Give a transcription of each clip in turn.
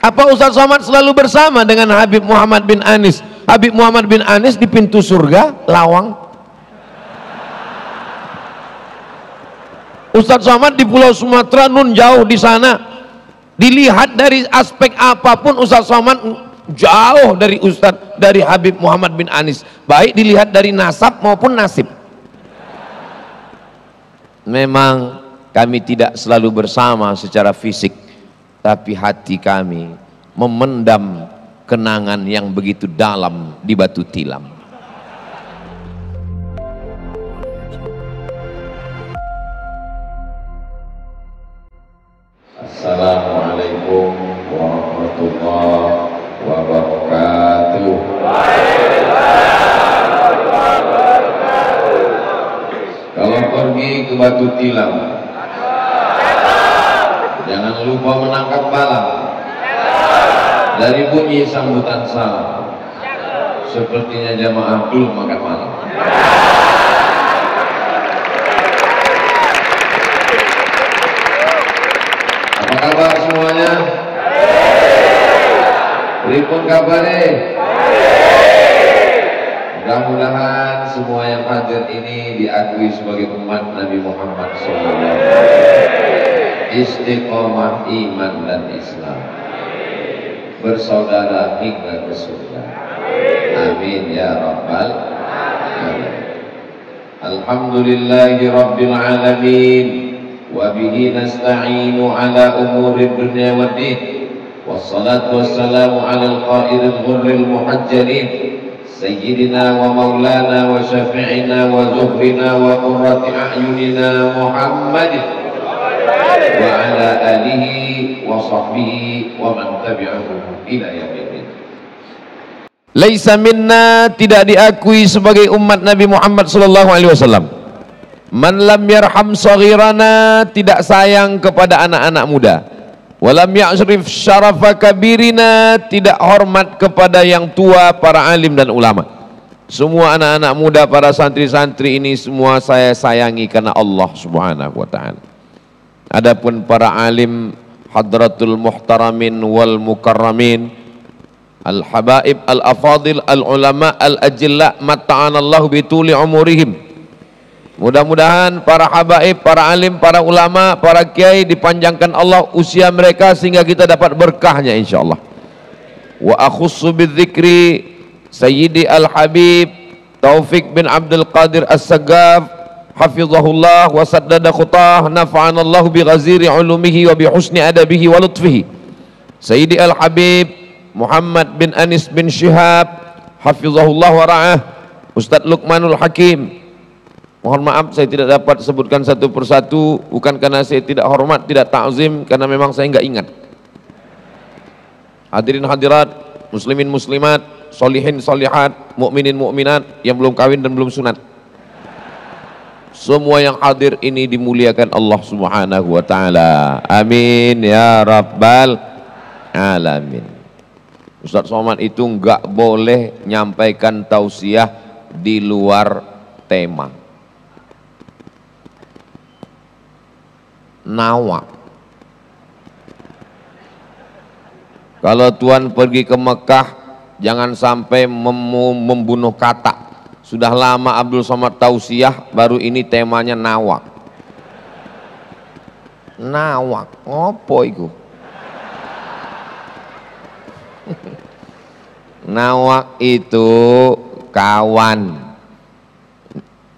Apa Ustaz Somad selalu bersama dengan Habib Muhammad bin Anis? Habib Muhammad bin Anis di pintu surga Lawang. Ustaz Somad di Pulau Sumatera nun jauh di sana. Dilihat dari aspek apapun Ustaz Somad jauh dari dari Habib Muhammad bin Anis, baik dilihat dari nasab maupun nasib. Memang kami tidak selalu bersama secara fisik, tapi hati kami memendam kenangan yang begitu dalam di Batu Tilam. Assalamualaikum warahmatullahi wabarakatuh. Kalau pergi ke Batu Tilam, jangan lupa menangkap balang. Dari bunyi sambutan salam, sepertinya jamaah belum makan malam. Apa kabar semuanya? Pripun kabare? Mudah-mudahan semua yang hadir ini diakui sebagai umat Nabi Muhammad SAW, istiqomah iman dan Islam, bersaudara hingga ke surga. Amin ya rabbal alamin. Alhamdulillahi rabbil alamin, wa bihi nasta'inu ala umuri dunya waddin, wassalatu wassalamu ala al-qairil ghurril muhajjalin, sayyidina wa maulana wa syafi'ina wa zuhrina wa qurrati a'yunina Muhammadin wa ala alihi wa sahbihi wa man tabi'ahu ila yaumil. Laisa minna, tidak diakui sebagai umat Nabi Muhammad sallallahu alaihi wasallam. Man lam yarham saghirana, tidak sayang kepada anak-anak muda. Walam ya'rif syarafa kabirina, tidak hormat kepada yang tua, para alim dan ulama. Semua anak-anak muda, para santri-santri ini semua saya sayangi karena Allah Subhanahu wa taala. Adapun para alim, hadratul muhtaramin wal mukarramin, al-habaib, al-afadil, al-ulama, al-ajilla, matta'anallahu bituli umurihim. Mudah-mudahan para habaib, para alim, para ulama, para kiai dipanjangkan Allah usia mereka sehingga kita dapat berkahnya insyaallah. Wa akhussu bidzikri Sayyidi Al-Habib Taufik bin Abdul Qadir As-Sagaf hafizahullah wa saddada khutah, nafa'anallahu bi ghaziri ulumihi wa bi husni adabihi wa lutfihi. Sayyidi Al-Habib Muhammad bin Anis bin Syihab hafizahullah wa ra'ah. Ustadz Luqmanul Hakim, mohon maaf saya tidak dapat sebutkan satu persatu, bukan karena saya tidak hormat, tidak ta'zim, karena memang saya enggak ingat. Hadirin hadirat, muslimin muslimat, solihin solihat, mukminin mukminat yang belum kawin dan belum sunat, semua yang hadir ini dimuliakan Allah Subhanahu wa taala. Amin ya rabbal alamin. Ustaz Somad itu enggak boleh nyampaikan tausiah di luar tema. Nawak. Kalau tuan pergi ke Mekah, jangan sampai membunuh kata. Sudah lama Abdul Somad tausiah, baru ini temanya nawak. Nawak, ngopo iku? Nawak itu kawan.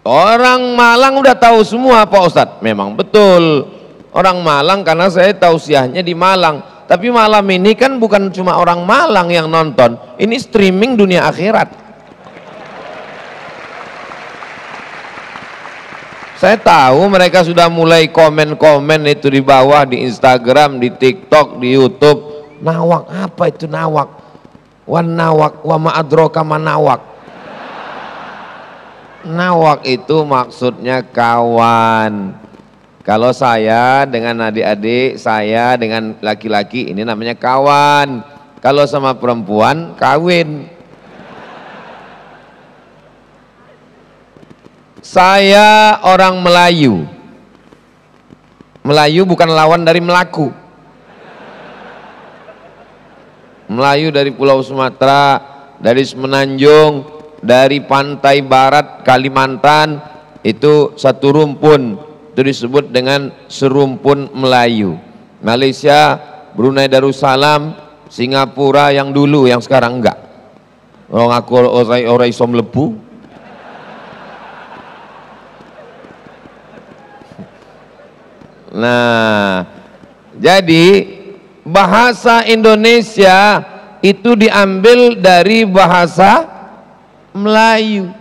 Orang Malang udah tahu semua Pak Ustadz. Memang betul orang Malang, karena saya tausiahnya di Malang. Tapi malam ini kan bukan cuma orang Malang yang nonton, ini streaming dunia akhirat. Saya tahu mereka sudah mulai komen-komen itu di bawah, di Instagram, di TikTok, di YouTube. Nawak, apa itu nawak? Wan nawak, wa ma'adroka manawak. Nawak itu maksudnya kawan. Kalau saya dengan adik-adik, saya dengan laki-laki, ini namanya kawan. Kalau sama perempuan, kawin. Saya orang Melayu. Melayu bukan lawan dari Melaku. Melayu dari Pulau Sumatera, dari Semenanjung, dari pantai barat Kalimantan, itu satu rumpun, itu disebut dengan serumpun Melayu. Malaysia, Brunei Darussalam, Singapura yang dulu, yang sekarang enggak. Orang aku orang isom lebu. Nah, jadi bahasa Indonesia itu diambil dari bahasa Melayu.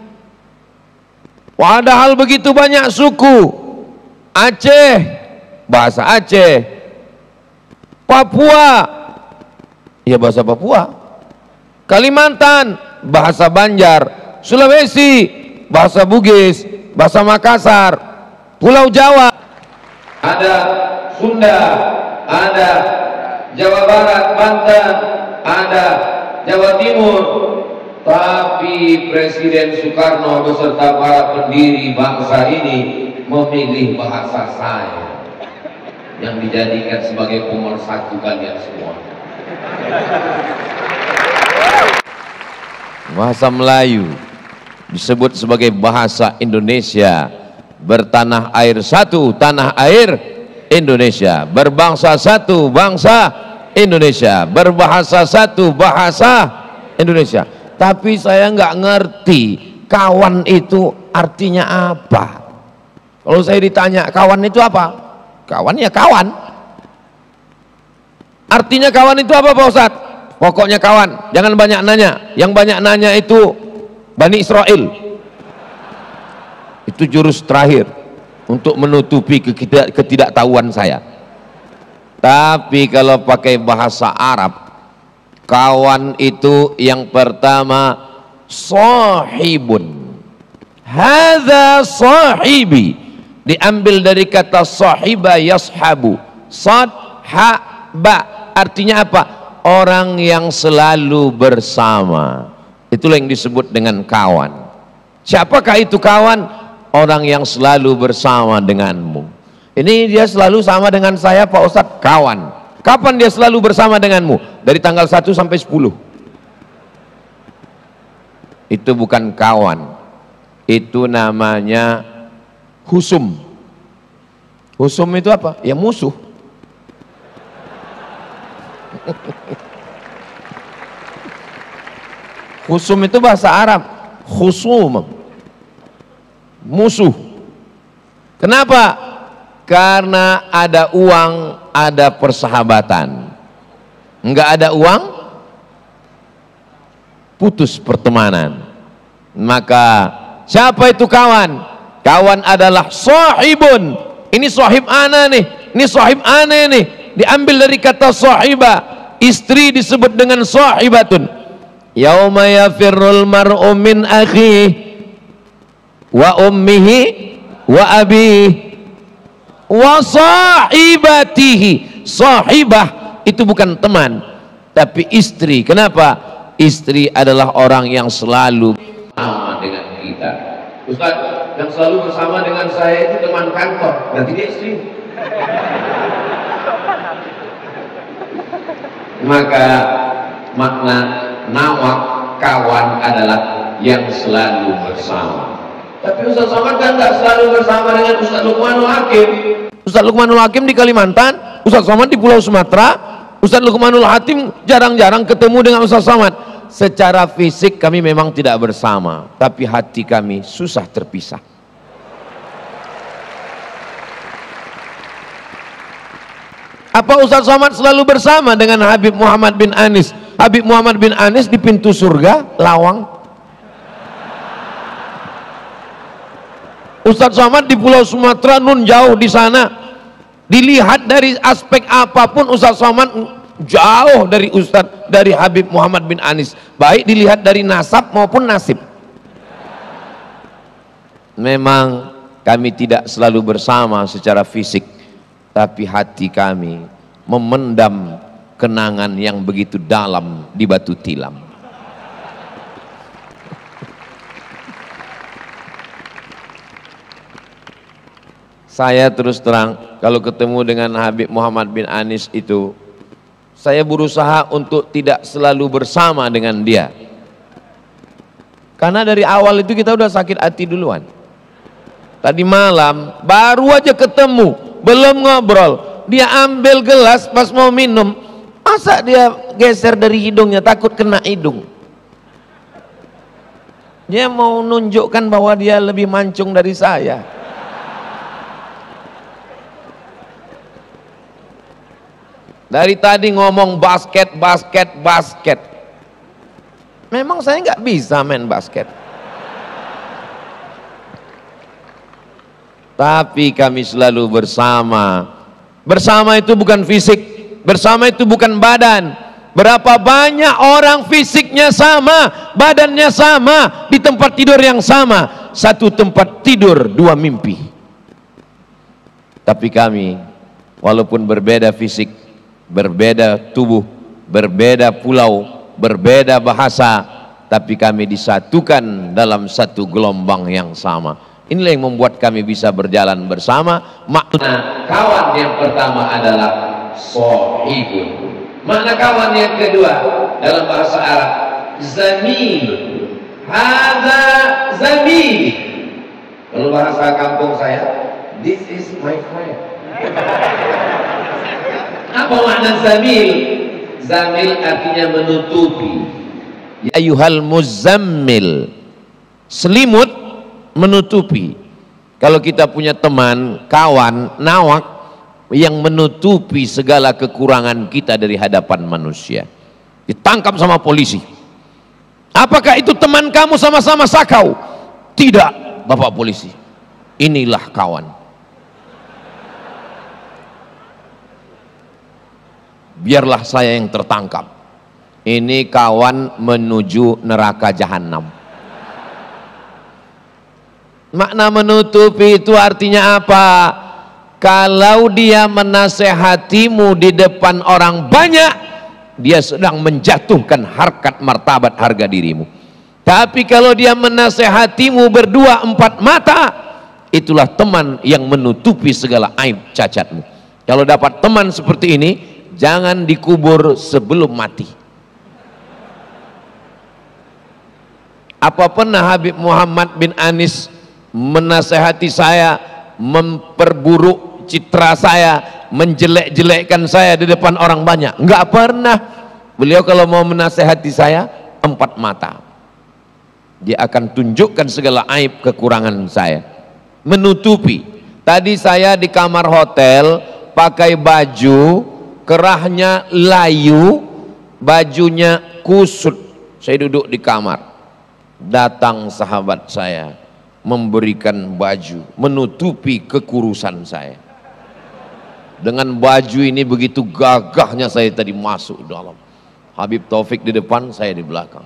Padahal begitu banyak suku. Aceh, bahasa Aceh. Papua, ya bahasa Papua. Kalimantan, bahasa Banjar. Sulawesi, bahasa Bugis, bahasa Makassar. Pulau Jawa, ada Sunda, ada Jawa Barat, Banten, ada Jawa Timur. Tapi Presiden Soekarno beserta para pendiri bangsa ini memilih bahasa saya yang dijadikan sebagai pemersatu kalian semua. bahasa Melayu disebut sebagai bahasa Indonesia. Bertanah air satu, tanah air Indonesia. Berbangsa satu, bangsa Indonesia. Berbahasa satu, bahasa Indonesia. Tapi saya nggak ngerti kawan itu artinya apa. Kalau saya ditanya kawan itu apa, kawan ya kawan. Artinya kawan itu apa Pak Ustadz? Pokoknya kawan, jangan banyak nanya. Yang banyak nanya itu Bani Israel. Itu jurus terakhir untuk menutupi ketidaktahuan saya. Tapi kalau pakai bahasa Arab, kawan itu yang pertama sahibun. Hadza sahibi, diambil dari kata sahiba yashabu. Sad ha ba, artinya apa? Orang yang selalu bersama. Itulah yang disebut dengan kawan. Siapakah itu kawan? Orang yang selalu bersama denganmu. Ini dia selalu sama dengan saya Pak Ustadz, kawan. Kapan dia selalu bersama denganmu? Dari tanggal 1 sampai 10. Itu bukan kawan, itu namanya husum. Husum itu apa? Ya musuh. Husum itu bahasa Arab, husum, musuh. Kenapa? Karena ada uang, ada persahabatan. Enggak ada uang, putus pertemanan. Maka siapa itu kawan? Kawan adalah sahibun. Ini sahib ana nih, ini sahib ana nih. Diambil dari kata sahibah. Istri disebut dengan sahibatun. Yauma yafirrul mar'u min akhihi wa ummihi wa abihi wa sahibatihi. Sahibah itu bukan teman, tapi istri. Kenapa? Istri adalah orang yang selalu Sama dengan kita. Ustaz, yang selalu bersama dengan saya itu teman kantor, berarti dia istri. Maka makna nawak kawan adalah yang selalu bersama. Tapi Ustaz Somad kan nggak selalu bersama dengan Ustaz Luqmanul Hakim. Ustaz Luqmanul Hakim di Kalimantan, Ustaz Somad di Pulau Sumatera. Ustaz Luqmanul Hakim jarang-jarang ketemu dengan Ustaz Somad. Secara fisik kami memang tidak bersama, tapi hati kami susah terpisah. Apa Ustaz Somad selalu bersama dengan Habib Muhammad bin Anis? Habib Muhammad bin Anis di pintu surga, lawang. Ustaz Somad di Pulau Sumatera, nun jauh di sana. Dilihat dari aspek apapun, Ustaz Somad jauh dari dari Habib Muhammad bin Anis. Baik dilihat dari nasab maupun nasib. Memang kami tidak selalu bersama secara fisik, tapi hati kami memendam kenangan yang begitu dalam di batu tilam. Saya terus terang kalau ketemu dengan Habib Muhammad bin Anis itu saya berusaha untuk tidak selalu bersama dengan dia. Karena dari awal itu kita udah sakit hati duluan. Tadi malam baru aja ketemu, belum ngobrol, dia ambil gelas pas mau minum, masa dia geser dari hidungnya, takut kena hidung. Dia mau nunjukkan bahwa dia lebih mancung dari saya. Dari tadi ngomong basket. Memang saya nggak bisa main basket. Tapi kami selalu bersama. Bersama itu bukan fisik, bersama itu bukan badan. Berapa banyak orang fisiknya sama, badannya sama, di tempat tidur yang sama, satu tempat tidur, dua mimpi. Tapi kami, walaupun berbeda fisik, berbeda tubuh, berbeda pulau, berbeda bahasa, tapi kami disatukan dalam satu gelombang yang sama. Inilah yang membuat kami bisa berjalan bersama. Makna kawan yang pertama adalah sahibun. Makna kawan yang kedua dalam bahasa Arab zamil. Hadza zamil. Kalau bahasa kampung saya, this is my friend. Apa makna zamil? Zamil artinya menutupi. Ya ayyuhal muzammil, selimut menutupi. Kalau kita punya teman, kawan, nawak yang menutupi segala kekurangan kita dari hadapan manusia, ditangkap sama polisi, apakah itu teman kamu sama-sama sakau? Tidak, Bapak polisi. Inilah kawan. Biarlah saya yang tertangkap. Ini kawan menuju neraka jahanam. Makna menutupi itu artinya apa? Kalau dia menasehatimu di depan orang banyak, dia sedang menjatuhkan harkat martabat harga dirimu. Tapi kalau dia menasehatimu berdua empat mata, itulah teman yang menutupi segala aib cacatmu. Kalau dapat teman seperti ini, jangan dikubur sebelum mati. Apa pernah Habib Muhammad bin Anis menasehati saya, memperburuk citra saya, menjelek-jelekkan saya di depan orang banyak? Enggak pernah. Beliau kalau mau menasehati saya, empat mata. Dia akan tunjukkan segala aib kekurangan saya, menutupi. Tadi saya di kamar hotel pakai baju, kerahnya layu, bajunya kusut. Saya duduk di kamar, datang sahabat saya memberikan baju menutupi kekurusan saya. Dengan baju ini begitu gagahnya saya tadi masuk dalam. Habib Taufik di depan, saya di belakang.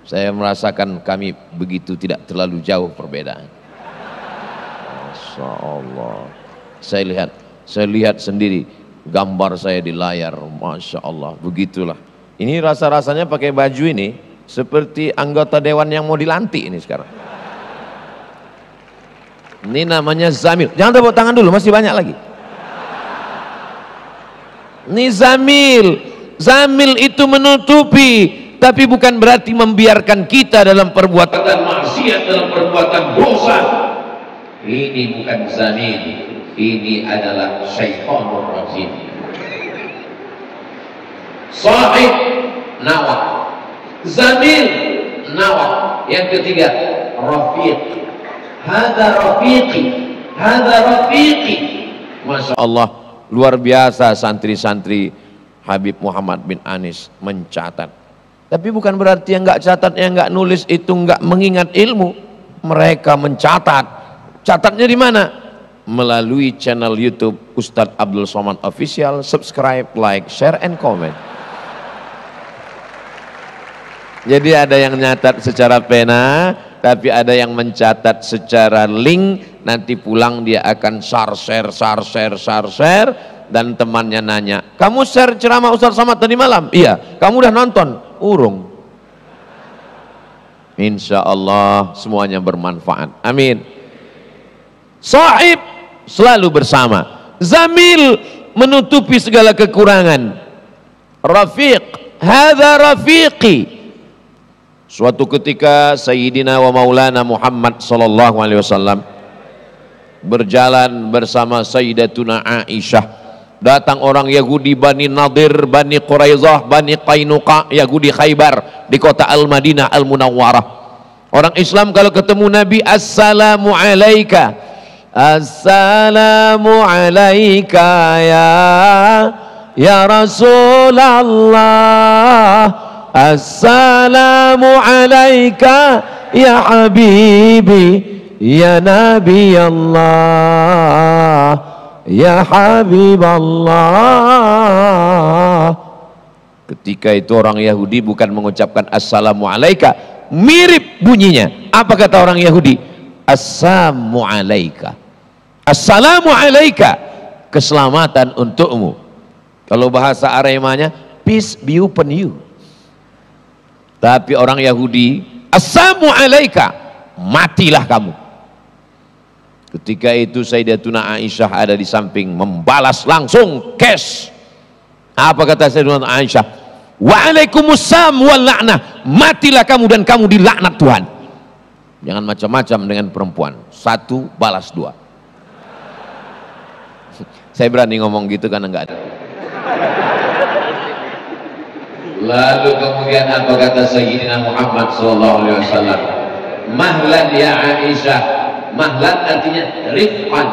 Saya merasakan kami begitu tidak terlalu jauh perbedaan. Masya Allah. Saya lihat sendiri gambar saya di layar. Masya Allah, begitulah. Ini rasa-rasanya pakai baju ini seperti anggota dewan yang mau dilantik ini sekarang. Ini namanya zamil. Jangan tepuk tangan dulu, masih banyak lagi. Ini zamil. Zamil itu menutupi, tapi bukan berarti membiarkan kita dalam perbuatan maksiat, dalam perbuatan dosa. Ini bukan zamil, ini adalah syaitanur rajim. Sahib, nawak. Zamil, nawak. Yang ketiga, rafiq. Hada rafiqi, hada rafiqi. Masya Allah, luar biasa santri-santri Habib Muhammad bin Anis mencatat. Tapi bukan berarti yang nggak catat, yang nggak nulis itu nggak mengingat ilmu. Mereka mencatat. Catatnya di mana? Melalui channel YouTube Ustadz Abdul Somad Official. Subscribe, like, share, and comment. Jadi ada yang nyatat secara pena, tapi ada yang mencatat secara link. Nanti pulang dia akan share, dan temannya nanya, kamu share ceramah Ustaz Somad tadi malam? Iya. Kamu udah nonton? Urung. Insya Allah semuanya bermanfaat. Amin. Sahib, selalu bersama. Zamil, menutupi segala kekurangan. Rafiq, hadza rafiqi. Suatu ketika Sayyidina wa Maulana Muhammad sallallahu alaihi wasallam berjalan bersama Sayyidatuna Aisyah. Datang orang Yahudi Bani Nadir, Bani Quraizah, Bani Qainuqa, Yahudi Khaybar di kota Al-Madinah Al-Munawwarah. Orang Islam kalau ketemu Nabi, assalamu alaika, assalamu alaika ya Rasulullah, assalamu alaika ya habibi ya Nabi Allah ya Habib Allah. Ketika itu orang Yahudi bukan mengucapkan assalamu alaika, mirip bunyinya. Apa kata orang Yahudi? Assalamu alaika, assalamu alaika, keselamatan untukmu. Kalau bahasa Aremanya, peace be upon you. Tapi orang Yahudi, assalamu alaika, matilah kamu. Ketika itu Sayyidatuna Aisyah ada di samping, membalas langsung cash. Apa kata Sayyidatuna Aisyah? Waalaikumsalam wal la'nah, matilah kamu dan kamu dilaknat Tuhan. Jangan macam-macam dengan perempuan, satu balas dua. Saya berani ngomong gitu karena enggak ada. Lalu kemudian apa kata Sayyidina Muhammad SAW? Mahlan ya Aisyah. Mahlan artinya rifqan.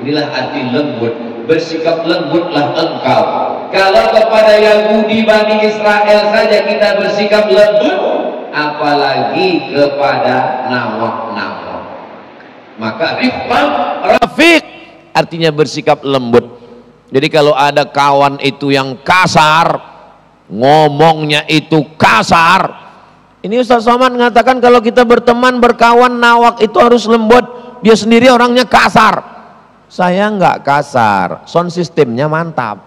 Inilah arti lembut. Bersikap lembutlah engkau. Kalau kepada Yahudi Bani Israel saja kita bersikap lembut, apalagi kepada nawak-nawak. Maka rifqan, rafiq artinya bersikap lembut. Jadi kalau ada kawan itu yang kasar, ngomongnya itu kasar, ini Ustaz Somad mengatakan kalau kita berteman berkawan nawak itu harus lembut. Dia sendiri orangnya kasar. Saya enggak kasar, sound sistemnya mantap.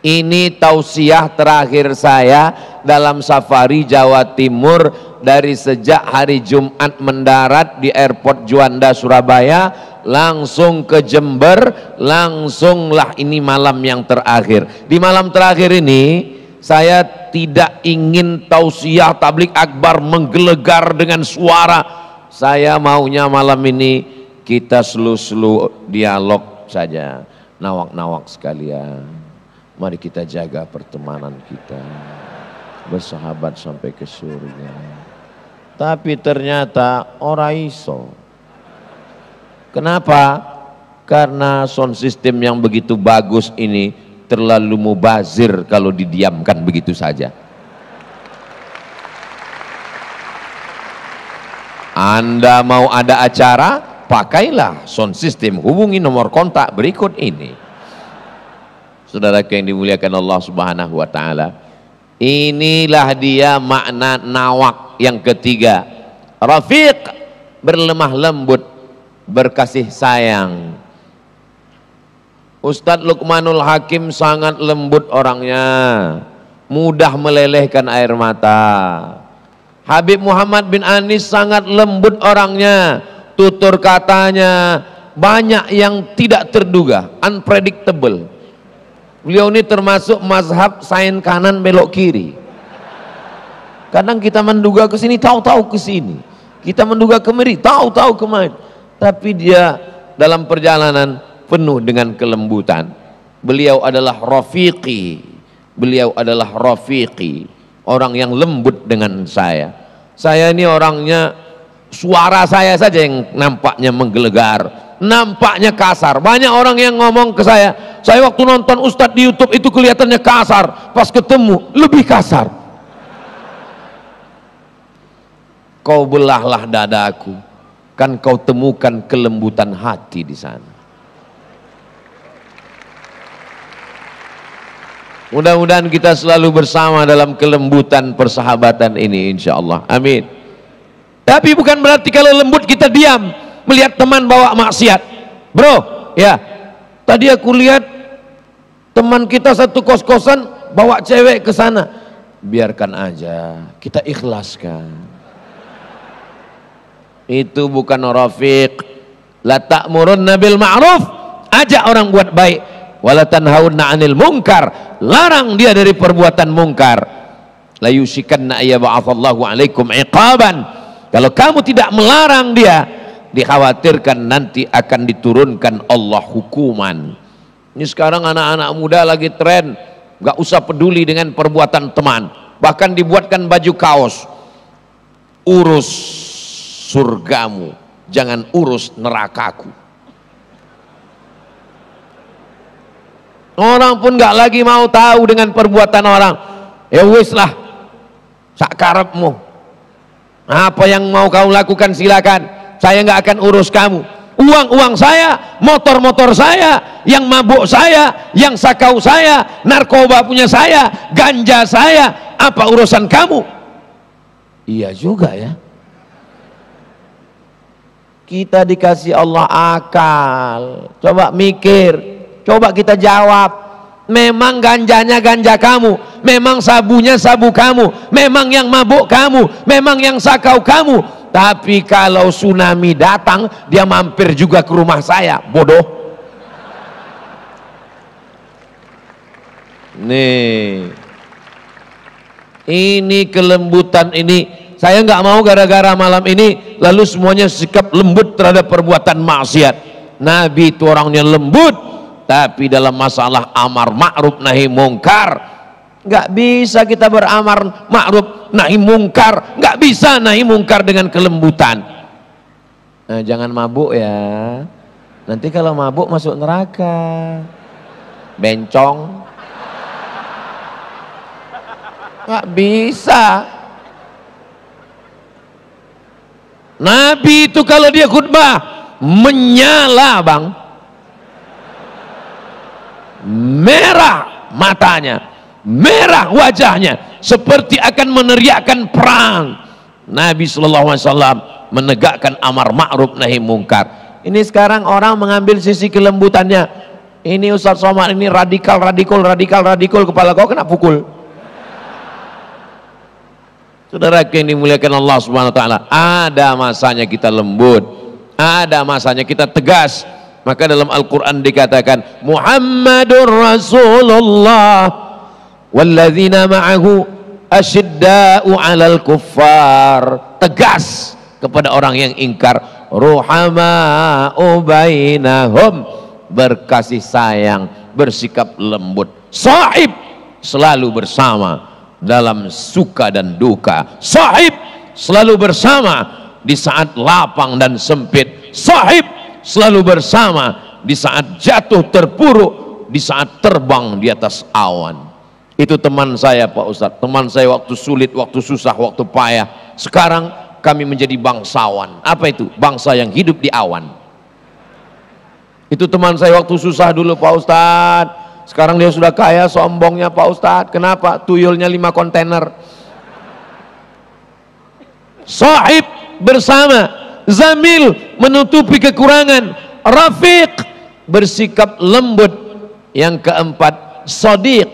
Ini tausiah terakhir saya dalam safari Jawa Timur dari sejak hari Jumat mendarat di airport Juanda Surabaya langsung ke Jember, langsunglah ini malam yang terakhir. Di malam terakhir ini saya tidak ingin tausiah tablik akbar menggelegar dengan suara. Saya maunya malam ini kita selu-selu dialog saja. Nawak-nawak sekalian, mari kita jaga pertemanan kita, bersahabat sampai ke surga. Tapi ternyata ora iso. Kenapa? Karena sound system yang begitu bagus ini terlalu mubazir kalau didiamkan begitu saja. Anda mau ada acara, pakailah sound system, hubungi nomor kontak berikut ini. Saudara yang dimuliakan Allah Subhanahu wa taala, inilah dia makna nawak yang ketiga. Rafiq, berlemah lembut, berkasih sayang. Ustadz Luqmanul Hakim sangat lembut orangnya, mudah melelehkan air mata. Habib Muhammad bin Anis sangat lembut orangnya, tutur katanya banyak yang tidak terduga, unpredictable. Beliau ini termasuk mazhab sain kanan belok kiri. Kadang kita menduga ke sini, tahu-tahu ke sini. Kita menduga kemari, tahu-tahu kemari. Tapi dia dalam perjalanan penuh dengan kelembutan. Beliau adalah rafiqi. Beliau adalah rafiqi, orang yang lembut dengan saya. Saya ini orangnya, suara saya saja yang nampaknya menggelegar, nampaknya kasar. Banyak orang yang ngomong ke saya waktu nonton Ustadz di YouTube itu kelihatannya kasar, pas ketemu lebih kasar. Kau belahlah dadaku, kan kau temukan kelembutan hati di sana. Mudah-mudahan kita selalu bersama dalam kelembutan persahabatan ini, insya Allah. Amin. Tapi bukan berarti kalau lembut kita diam melihat teman bawa maksiat. Bro, ya, tadi aku lihat teman kita satu kos-kosan bawa cewek ke sana. Biarkan aja, kita ikhlaskan. Itu bukan rafiq. La ta'murunna bil ma'ruf, ajak orang buat baik. wala tanhauna 'anil munkar, larang dia dari perbuatan mungkar. La yusikanna ayyab'atsallahu 'alaikum 'iqaban, kalau kamu tidak melarang dia, dikhawatirkan nanti akan diturunkan Allah hukuman. Ini sekarang anak-anak muda lagi tren, gak usah peduli dengan perbuatan teman, bahkan dibuatkan baju kaos, urus surgamu, jangan urus nerakaku. Orang pun gak lagi mau tahu dengan perbuatan orang. Ya wis lah, sakarepmu, apa yang mau kau lakukan silakan, saya nggak akan urus kamu. Uang saya, motor saya, yang mabuk saya, yang sakau saya, narkoba punya saya, ganja saya, apa urusan kamu? Iya juga ya, kita dikasih Allah akal, coba mikir, coba kita jawab. Memang ganjanya ganja kamu, memang sabunya sabu kamu, memang yang mabuk kamu, memang yang sakau kamu. Tapi kalau tsunami datang, dia mampir juga ke rumah saya, bodoh. Nih, ini kelembutan ini, saya nggak mau gara-gara malam ini lalu semuanya sikap lembut terhadap perbuatan maksiat. Nabi itu orangnya lembut, tapi dalam masalah amar ma'ruf nahi mungkar nggak bisa kita beramar ma'ruf nahi mungkar, nggak bisa nahi mungkar dengan kelembutan. Nah, jangan mabuk ya, nanti kalau mabuk masuk neraka, bencong, nggak bisa. Nabi itu kalau dia khutbah menyala bang, merah matanya, merah wajahnya, seperti akan meneriakkan perang. Nabi SAW menegakkan amar ma'ruf nahi mungkar. Ini sekarang orang mengambil sisi kelembutannya. Ini Ustaz Somad ini radikal, kepala kau kena pukul. Saudara yang dimuliakan Allah Subhanahu wa taala, ada masanya kita lembut, ada masanya kita tegas. Maka dalam Al-Quran dikatakan Muhammadur Rasulullah walladzina ma'ahu asyidda'u 'alal kuffar, tegas kepada orang yang ingkar, ruhama'u bainahum, berkasih sayang, bersikap lembut, sahib, selalu bersama dalam suka dan duka, sahib, selalu bersama di saat lapang dan sempit, sahib, selalu bersama di saat jatuh terpuruk, di saat terbang di atas awan. Itu teman saya Pak Ustadz, teman saya waktu sulit, waktu susah, waktu payah. Sekarang kami menjadi bangsawan. Apa itu? Bangsa yang hidup di awan. Itu teman saya waktu susah dulu Pak Ustadz, sekarang dia sudah kaya, sombongnya Pak Ustadz. Kenapa? Tuyulnya 5 kontainer. Sahib, bersama, zamil, menutupi kekurangan, rafiq, bersikap lembut. Yang keempat, sadiq,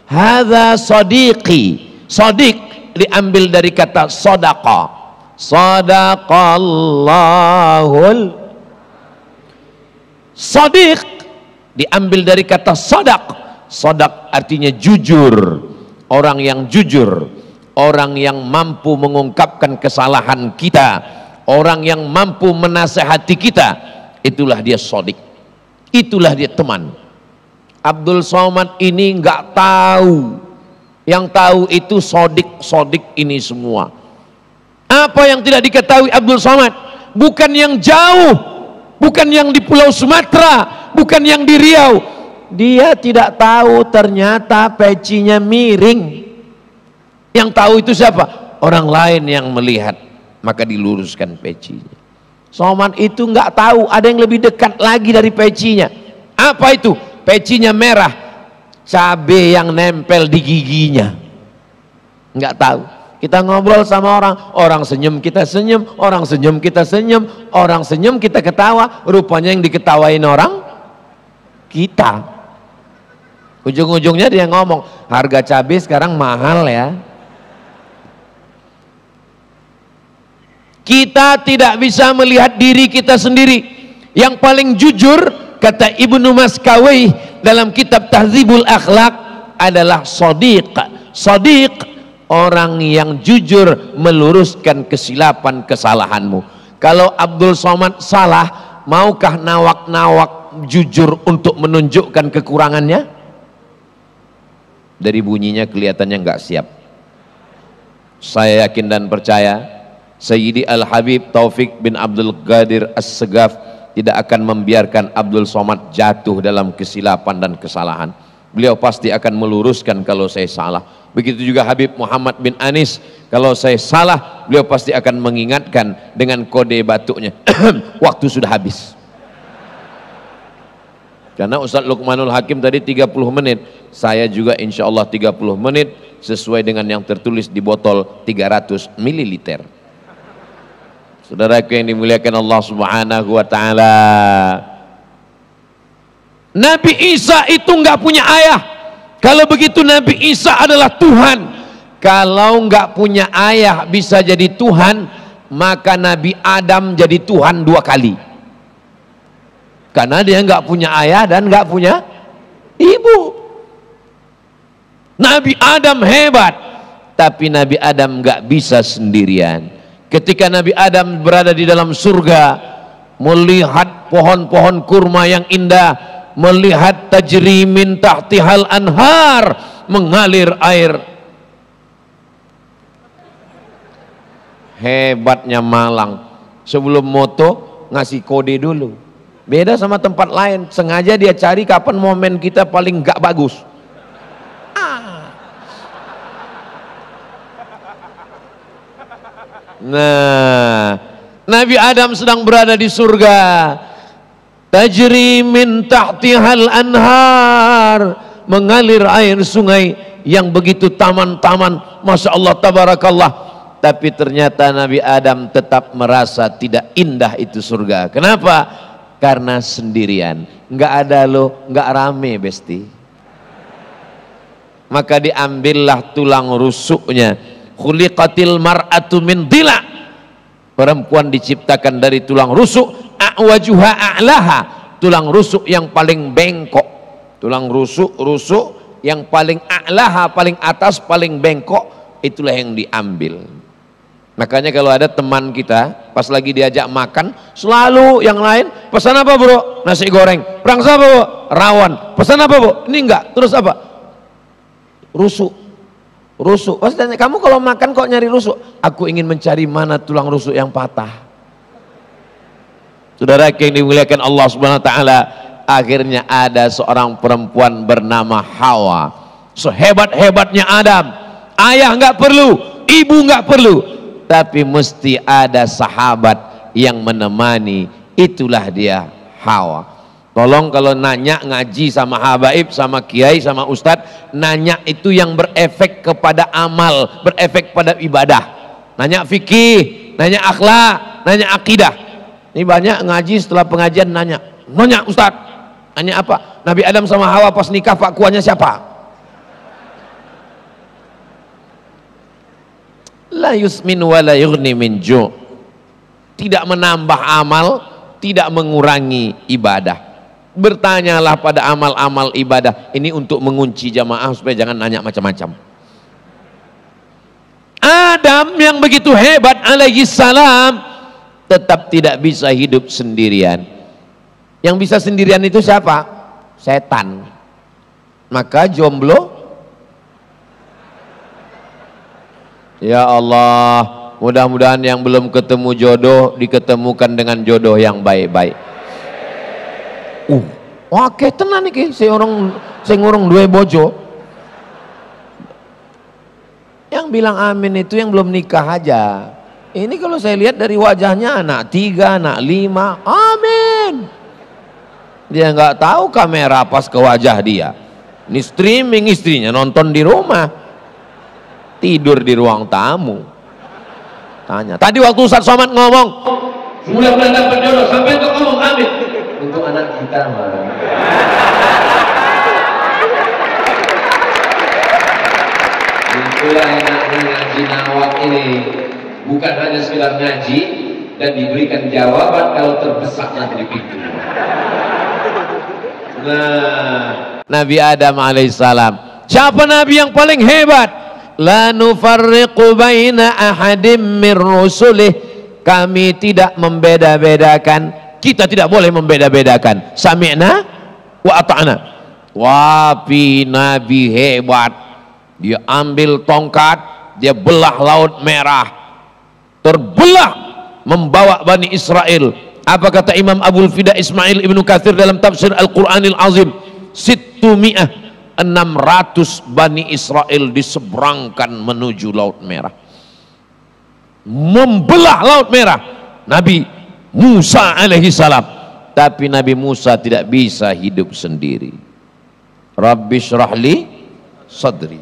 hadza sadiqi. Sadiq diambil dari kata sadaqa, sadaqallahul. Sadiq diambil dari kata sadaq. Sadaq artinya jujur, orang yang jujur, orang yang mampu mengungkapkan kesalahan kita, orang yang mampu menasehati kita, itulah dia shadiq, itulah dia teman. Abdul Somad ini nggak tahu, yang tahu itu shadiq ini semua. Apa yang tidak diketahui Abdul Somad? Bukan yang jauh, bukan yang di Pulau Sumatera, bukan yang di Riau. Dia tidak tahu ternyata pecinya miring. Yang tahu itu siapa? Orang lain yang melihat, maka diluruskan pecinya. Somad itu nggak tahu ada yang lebih dekat lagi dari pecinya. Apa itu? Pecinya merah, cabai yang nempel di giginya. Nggak tahu. Kita ngobrol sama orang, orang senyum kita senyum, orang senyum kita senyum, orang senyum kita ketawa, rupanya yang diketawain orang kita. Ujung-ujungnya dia ngomong, harga cabai sekarang mahal ya. Kita tidak bisa melihat diri kita sendiri. Yang paling jujur Kata Ibnu Maskawai dalam kitab Tahdzibul Akhlaq adalah shadiq. Shadiq, orang yang jujur meluruskan kesilapan kesalahanmu. Kalau Abdul Somad salah, maukah nawak-nawak jujur untuk menunjukkan kekurangannya? Dari bunyinya kelihatannya nggak siap. Saya yakin dan percaya Sayyidi Al-Habib Taufik bin Abdul Qadir As-Segaf tidak akan membiarkan Abdul Somad jatuh dalam kesilapan dan kesalahan. Beliau pasti akan meluruskan kalau saya salah. Begitu juga Habib Muhammad bin Anis, kalau saya salah beliau pasti akan mengingatkan dengan kode batuknya. Waktu sudah habis. Karena Ustaz Luqmanul Hakim tadi 30 menit, saya juga insya Allah 30 menit sesuai dengan yang tertulis di botol 300 ml. Saudaraku yang dimuliakan Allah Subhanahu wa Ta'ala, Nabi Isa itu nggak punya ayah. Kalau begitu Nabi Isa adalah Tuhan. Kalau nggak punya ayah bisa jadi Tuhan, maka Nabi Adam jadi Tuhan 2 kali. Karena dia nggak punya ayah dan nggak punya ibu. Nabi Adam hebat, tapi Nabi Adam nggak bisa sendirian. Ketika Nabi Adam berada di dalam surga, melihat pohon-pohon kurma yang indah, melihat tajri min tahtihal anhar, mengalir air. Hebatnya Malang, sebelum moto ngasih kode dulu. Beda sama tempat lain, sengaja dia cari kapan momen kita paling gak bagus. Nah, Nabi Adam sedang berada di surga. Tajri min tahtihal anhar, mengalir air sungai yang begitu taman-taman, Masya Allah, tabarakallah. Tapi ternyata Nabi Adam tetap merasa tidak indah itu surga. Kenapa? Karena sendirian, nggak ada lo, nggak rame besti. Maka diambillah tulang rusuknya. Khuliqatil mar'atu min dila, perempuan diciptakan dari tulang rusuk. A'wajuha a'laha, tulang rusuk yang paling bengkok. Tulang rusuk yang paling a'laha, paling atas, paling bengkok, itulah yang diambil. Makanya kalau ada teman kita pas lagi diajak makan, selalu yang lain pesan apa bro? Nasi goreng. Perang apa bro? Rawon. Pesan apa bro? Ini enggak. Terus apa? Rusuk. Pas tanya, kamu kalau makan kok nyari rusuk? Aku ingin mencari mana tulang rusuk yang patah. Saudara yang dimuliakan Allah Subhanahu wa Ta'ala, akhirnya ada seorang perempuan bernama Hawa. Sehebat-hebatnya Adam, ayah nggak perlu, ibu nggak perlu, tapi mesti ada sahabat yang menemani. Itulah dia Hawa. Tolong kalau nanya ngaji sama habaib, sama kiai, sama ustadz, nanya itu yang berefek kepada amal, berefek pada ibadah. Nanya fikih, nanya akhlak, nanya akidah. Ini banyak ngaji setelah pengajian nanya ustadz, nanya apa? Nabi Adam sama Hawa pas nikah fakuannya siapa? La yusmin wa la yughni min ju'. Tidak menambah amal, tidak mengurangi ibadah. Bertanyalah pada amal-amal ibadah ini untuk mengunci jamaah supaya jangan nanya macam-macam. Adam yang begitu hebat alaihi salam tetap tidak bisa hidup sendirian. Yang bisa sendirian itu siapa? Setan. Maka jomblo, ya Allah, mudah-mudahan yang belum ketemu jodoh diketemukan dengan jodoh yang baik-baik. Oke tenan iki sing urung duwe bojo. Yang bilang amin itu yang belum nikah aja. Ini kalau saya lihat dari wajahnya anak 3, anak 5, amin. Dia nggak tahu kamera pas ke wajah dia. Ini streaming, istrinya nonton di rumah, tidur di ruang tamu. Tanya. Tadi waktu Ustaz Somad ngomong, mudah-mudahan dapat jodoh, sampai itu ngomong amin. Untuk anak kita, itulah enaknya ngaji nawak ini, bukan hanya sekedar ngaji dan diberikan jawaban kalau terbesak nanti di pintu. Nah, Nabi Adam alaihissalam. Siapa Nabi yang paling hebat? La nufarriqu baina ahadim min rusulih. Kami tidak membeda-bedakan. Kita tidak boleh membeda-bedakan. Sami'na wa ata'na. Wapi Nabi hebat. Dia ambil tongkat, dia belah Laut Merah, terbelah, membawa Bani Israel. Apa kata Imam Abul Fida Ismail Ibnu Katsir dalam tafsir Al-Quranil Azim? 600 Bani Israel diseberangkan menuju Laut Merah, membelah Laut Merah. Nabi Musa alaihi salam, tapi Nabi Musa tidak bisa hidup sendiri. Rabbi syrahli sadri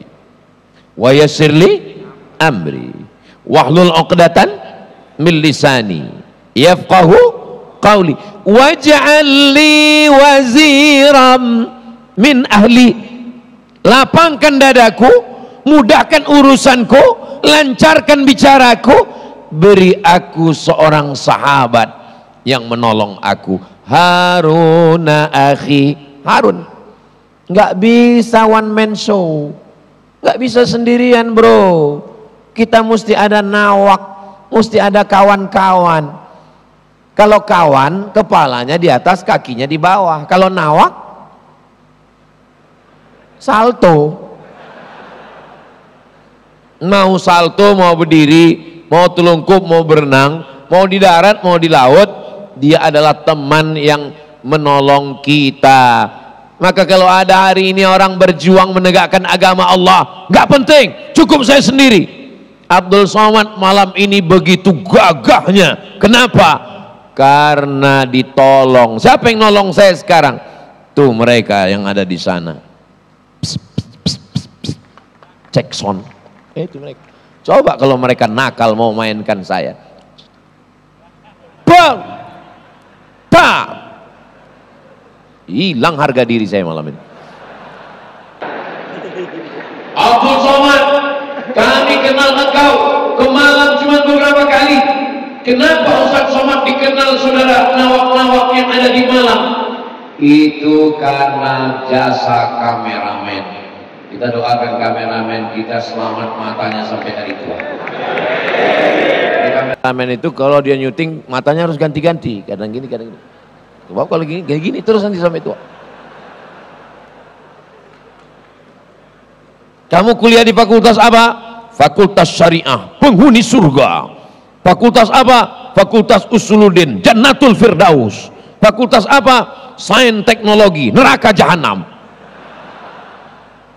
wa yassirli amri wahlul 'uqdatan min lisani yafqahu qawli waj'al li waziram min ahli. Lapangkan dadaku, mudahkan urusanku, lancarkan bicaraku, beri aku seorang sahabat yang menolong aku. Haruna akhi. Harun nggak bisa one man show, nggak bisa sendirian bro. Kita mesti ada nawak, mesti ada kawan-kawan. Kalau kawan, kepalanya di atas, kakinya di bawah. Kalau nawak, salto. Mau salto, mau berdiri, mau telungkup, mau berenang, mau di darat, mau di laut, dia adalah teman yang menolong kita. Maka kalau ada hari ini orang berjuang menegakkan agama Allah, nggak penting, cukup saya sendiri. Abdul Somad malam ini begitu gagahnya. Kenapa? Karena ditolong. Siapa yang nolong saya sekarang? Tuh mereka yang ada di sana. Pss, pss, pss, pss, pss. Cek sound. Itu mereka. Coba kalau mereka nakal mau mainkan saya. Bang! Bang! Hilang harga diri saya malam ini. Abdul Somad, kami kenal engkau ke malam cuma beberapa kali. Kenapa Ustaz Somad dikenal saudara nawak-nawak yang ada di malam? Itu karena jasa kameramen. Kita doakan kameramen kita selamat matanya sampai hari tua. Kameramen itu kalau dia nyuting matanya harus ganti-ganti, kadang gini, kadang gini. Sebab kalau gini, kayak gini terus nanti sampai tua. Kamu kuliah di fakultas apa? Fakultas Syariah, penghuni surga. Fakultas apa? Fakultas Usuluddin, Jannatul Firdaus. Fakultas apa? Sains Teknologi, neraka jahanam.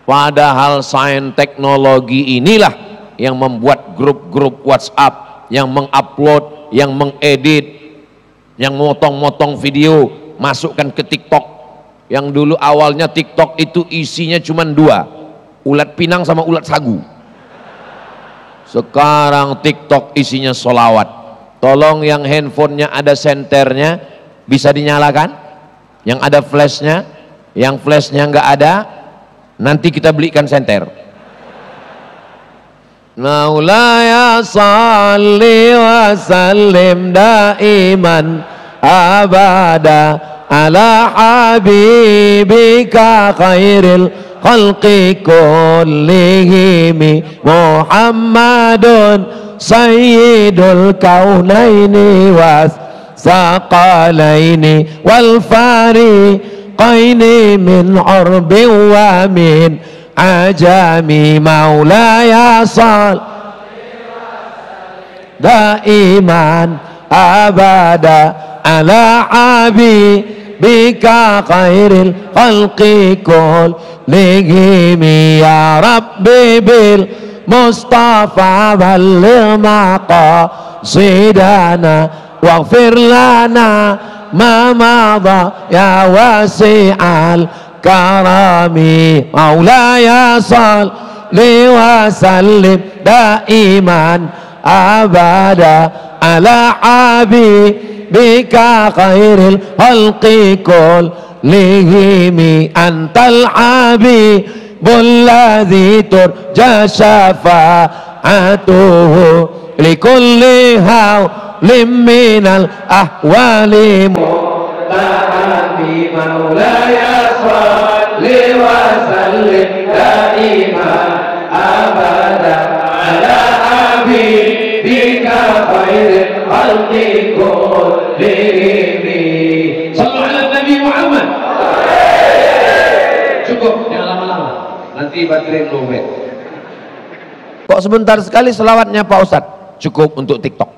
Padahal sains teknologi inilah yang membuat grup-grup WhatsApp, yang mengupload, yang mengedit, yang motong-motong video, masukkan ke TikTok. Yang dulu awalnya TikTok itu isinya cuma dua, ulat pinang sama ulat sagu. Sekarang TikTok isinya solawat. Tolong yang handphonenya ada senternya bisa dinyalakan, yang ada flashnya. Yang flashnya nggak ada, nanti kita belikan senter. Maulaya salli wa sallim daiman abada ala habibika khairil khalqi kullihim Muhammadun sayyidul kaunaini was saqalaini wal fariqaini min urbi wa min ajami. Maulaya sal daiman abada ala habibika khairil khalqi kullihim ya rabbi bil mustafa balligh maqasidana waghfir lana ma madha ya wasi'al karami. Maulaya salli wa sallim daiman abada ala habibika khairil khalqi kullihim antal habibul ladzi turja syafa'atuhu likulli hawlim minal ahwali. Maulaya khalqi kullihim. Sallu ala Nabi Muhammad. Cukup, jangan lama-lama, nanti baterai lowbat. Kok sebentar sekali selawatnya Pak Ustadz? Cukup untuk TikTok.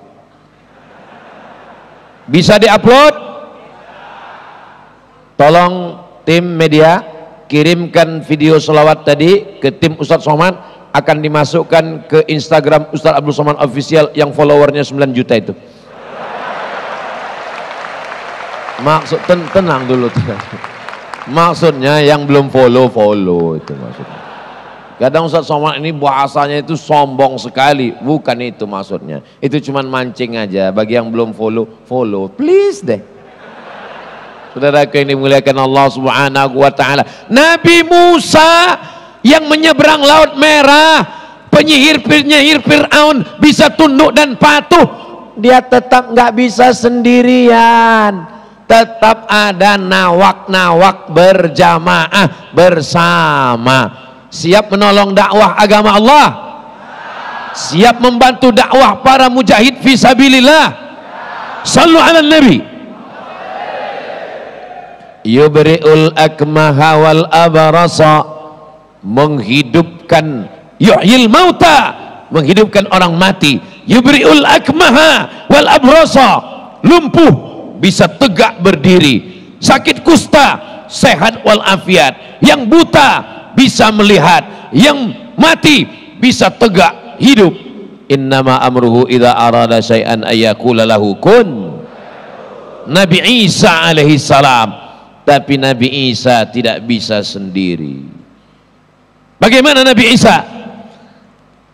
Bisa diupload? Tolong tim media kirimkan video selawat tadi ke tim Ustadz Somad, akan dimasukkan ke Instagram Ustadz Abdul Somad Official yang followernya 9 juta itu. Maksud tenang dulu, maksudnya yang belum follow itu maksudnya. Kadang Ustadz Somad ini bahasanya itu sombong sekali, bukan itu maksudnya. Itu cuman mancing aja. Bagi yang belum follow, please deh. Saudara yang dimuliakan Allah Subhanahu wa taala. Nabi Musa yang menyeberang Laut Merah, penyihir-penyihir Fir'aun bisa tunduk dan patuh. Dia tetap nggak bisa sendirian. Tetap ada nawak-nawak berjamaah bersama. Siap menolong dakwah agama Allah, siap membantu dakwah para mujahid fisabilillah. Sallu ala Nabi. Yubri'ul akmaha wal abarasa, menghidupkan, yuhyil mauta, menghidupkan orang mati. Yubri'ul akmaha wal abrasa, lumpuh bisa tegak berdiri, sakit kusta sehat walafiat, yang buta bisa melihat, yang mati bisa tegak hidup. Innama amruhu idza arada syai'an ayyaqula lahu kun. Nabi Isa alaihi salam, tapi Nabi Isa tidak bisa sendiri. Bagaimana Nabi Isa?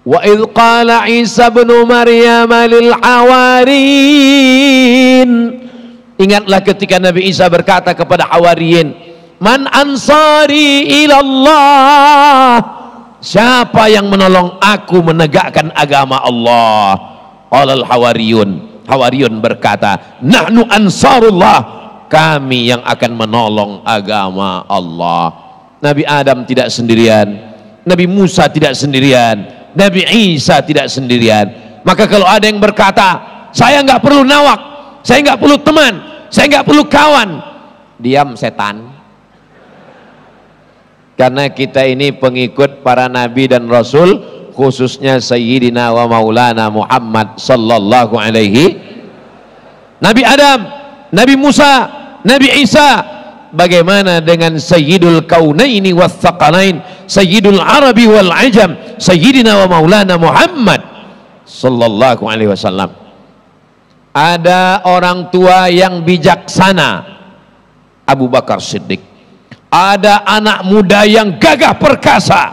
Wa idh qala Isa ibn Maryam lil hawariyin, ingatlah ketika Nabi Isa berkata kepada hawariyin, man ansari ilallah, siapa yang menolong aku menegakkan agama Allah? Qalal hawariyun berkata, nahnu ansarullah, kami yang akan menolong agama Allah. Nabi Adam tidak sendirian, Nabi Musa tidak sendirian, Nabi Isa tidak sendirian. Maka kalau ada yang berkata, saya nggak perlu nawak, saya nggak perlu teman, saya nggak perlu kawan, diam setan. Karena kita ini pengikut para nabi dan rasul, khususnya Sayyidina wa Maulana Muhammad sallallahu alaihi. Nabi Adam, Nabi Musa, Nabi Isa. Bagaimana dengan Sayyidul Kaunaini was Tsaqalain, Sayyidul Arabi wal Ajam, Sayyidina wa Maulana Muhammad sallallahu alaihi wasallam. Ada orang tua yang bijaksana, Abu Bakar Siddiq. Ada anak muda yang gagah perkasa,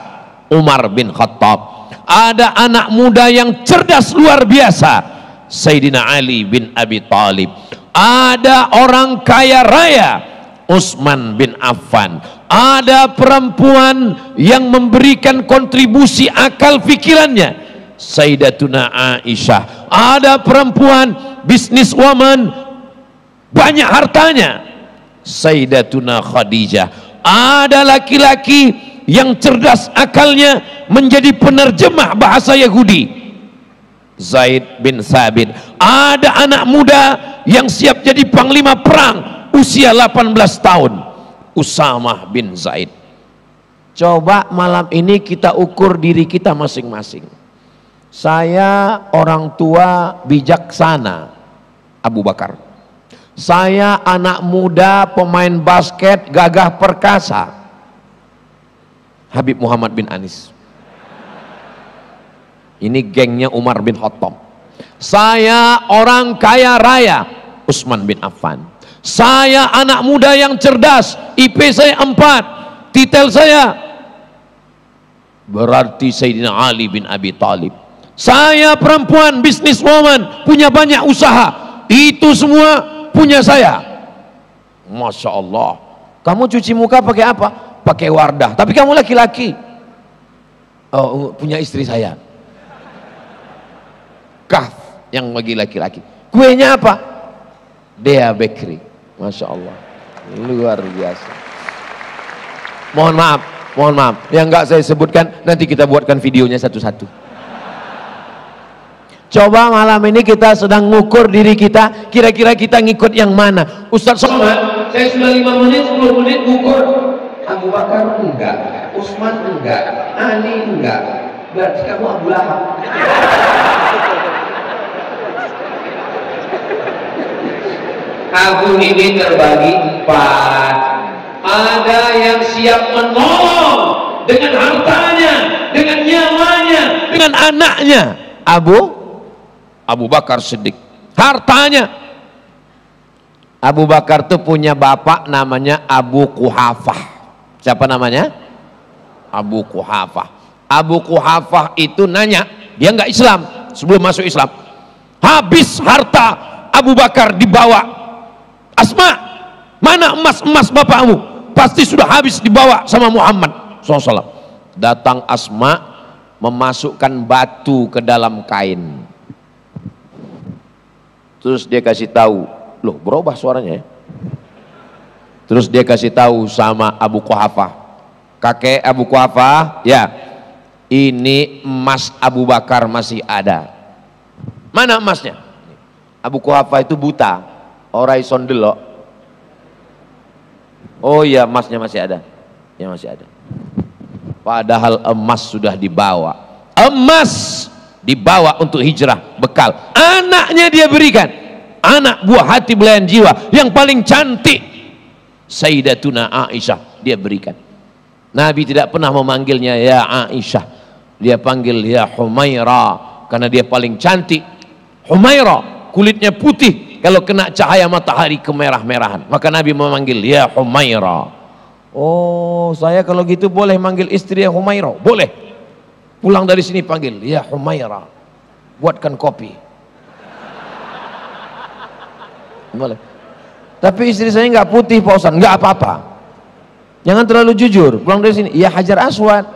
Umar bin Khattab. Ada anak muda yang cerdas luar biasa, Sayyidina Ali bin Abi Thalib. Ada orang kaya raya, Utsman bin Affan. Ada perempuan yang memberikan kontribusi akal pikirannya, Sayyidatuna Aisyah. Ada perempuan businesswoman, banyak hartanya, Sayyidatuna Khadijah. Ada laki-laki yang cerdas akalnya menjadi penerjemah bahasa Yahudi, Zaid bin Thabit. Ada anak muda yang siap jadi panglima perang, usia 18 tahun, Usamah bin Zaid. Coba malam ini kita ukur diri kita masing-masing. Saya orang tua bijaksana, Abu Bakar. Saya anak muda pemain basket gagah perkasa, Habib Muhammad bin Anis. Ini gengnya Umar bin Khattab. Saya orang kaya raya, Utsman bin Affan. Saya anak muda yang cerdas, IP saya 4, titel saya berarti Sayyidina Ali bin Abi Thalib. Saya perempuan businesswoman, punya banyak usaha, itu semua punya saya. Masya Allah. Kamu cuci muka pakai apa? Pakai Wardah. Tapi kamu laki-laki. Oh, punya istri saya. Kaf yang bagi laki-laki. Kuenya apa? Dea Bakery. Masya Allah. Luar biasa. Mohon maaf. Yang enggak saya sebutkan nanti kita buatkan videonya satu-satu. Coba malam ini kita sedang ngukur diri kita, kira-kira kita ngikut yang mana? Ustaz Somad, saya sudah 5 menit, 10 menit ngukur. Abu Bakar enggak, Utsman enggak, Ali enggak. Berarti kamu Abu Lahab. Abu ini terbagi 4. Ada yang siap menolong dengan hartanya, dengan nyawanya, dengan anaknya. Abu Bakar Siddiq. Hartanya. Abu Bakar tuh punya bapak namanya Abu Quhafah. Siapa namanya? Abu Quhafah. Abu Quhafah itu nanya, dia nggak Islam sebelum masuk Islam. Habis harta Abu Bakar dibawa. Asma, mana emas bapakmu? Pasti sudah habis dibawa sama Muhammad SAW. Datang Asma memasukkan batu ke dalam kain. Terus dia kasih tahu, loh berubah suaranya ya. Terus dia kasih tahu sama Abu Quhafah, kakek Abu Quhafah, ya ini emas Abu Bakar masih ada. Mana emasnya? Abu Quhafah itu buta, orang ison delok. Oh iya, emasnya masih ada. Ya masih ada. Padahal emas sudah dibawa. Emas dibawa untuk hijrah, bekal. Anaknya dia berikan. Anak buah hati belayan jiwa yang paling cantik, Sayyidatuna Aisyah, dia berikan. Nabi tidak pernah memanggilnya ya Aisyah, dia panggil ya Humaira, karena dia paling cantik. Humaira, kulitnya putih, kalau kena cahaya matahari kemerah-merahan, maka Nabi memanggil ya Humaira. Oh, saya kalau gitu boleh manggil istri ya Humaira? Boleh. Pulang dari sini panggil ya Humaira, buatkan kopi. Boleh. Tapi istri saya nggak putih Pak Ustaz, nggak apa-apa. Jangan terlalu jujur. Pulang dari sini, ya Hajar Aswad.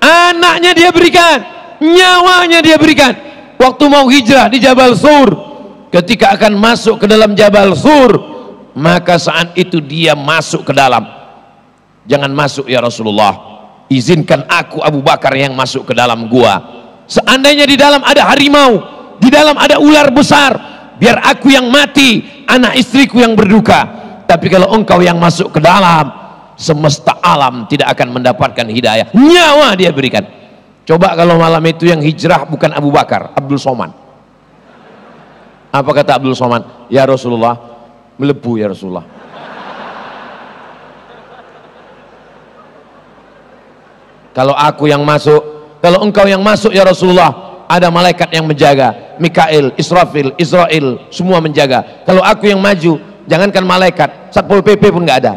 Anaknya dia berikan, nyawanya dia berikan. Waktu mau hijrah di Jabal Sur, ketika akan masuk ke dalam Jabal Sur, maka saat itu dia masuk ke dalam. Jangan masuk ya Rasulullah, izinkan aku Abu Bakar yang masuk ke dalam gua. Seandainya di dalam ada harimau, di dalam ada ular besar, biar aku yang mati, anak istriku yang berduka. Tapi kalau engkau yang masuk ke dalam, semesta alam tidak akan mendapatkan hidayah. Nyawa dia berikan. Coba kalau malam itu yang hijrah bukan Abu Bakar, Abdul Somad. Apa kata Abdul Somad? Ya Rasulullah, melebu ya Rasulullah. Kalau aku yang masuk, kalau engkau yang masuk ya Rasulullah, ada malaikat yang menjaga, Mikail, Israfil, Israel, semua menjaga. Kalau aku yang maju, jangankan malaikat, Satpol PP pun nggak ada.